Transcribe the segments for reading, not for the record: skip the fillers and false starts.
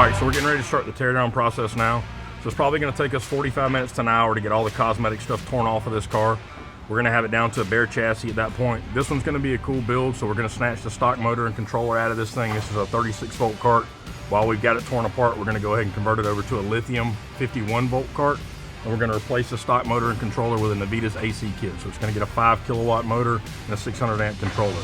All right, so we're getting ready to start the teardown process now. So it's probably gonna take us 45 minutes to an hour to get all the cosmetic stuff torn off of this car. We're gonna have it down to a bare chassis at that point. This one's gonna be a cool build, so we're gonna snatch the stock motor and controller out of this thing. This is a 36-volt cart. While we've got it torn apart, we're gonna go ahead and convert it over to a lithium 51-volt cart. And we're gonna replace the stock motor and controller with a Navitas AC kit. So it's gonna get a 5-kilowatt motor and a 600-amp controller.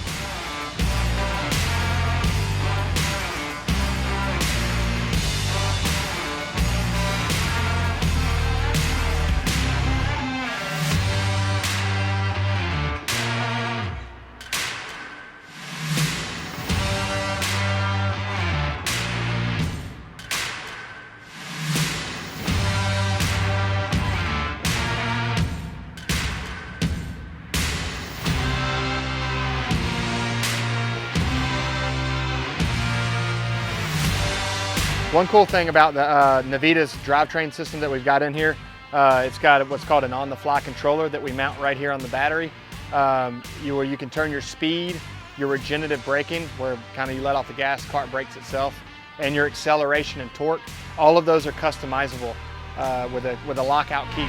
One cool thing about the Navitas drivetrain system that we've got in here, it's got what's called an on-the-fly controller that we mount right here on the battery, where you can turn your speed, your regenerative braking, where kind of you let off the gas, cart brakes itself, and your acceleration and torque. All of those are customizable with a lockout key.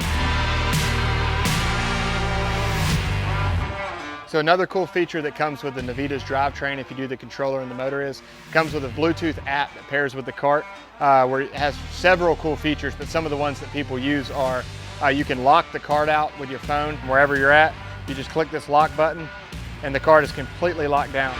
So another cool feature that comes with the Navitas drivetrain, if you do the controller and the motor, is it comes with a Bluetooth app that pairs with the cart, where it has several cool features, but some of the ones that people use are you can lock the cart out with your phone wherever you're at. You just click this lock button and the cart is completely locked down.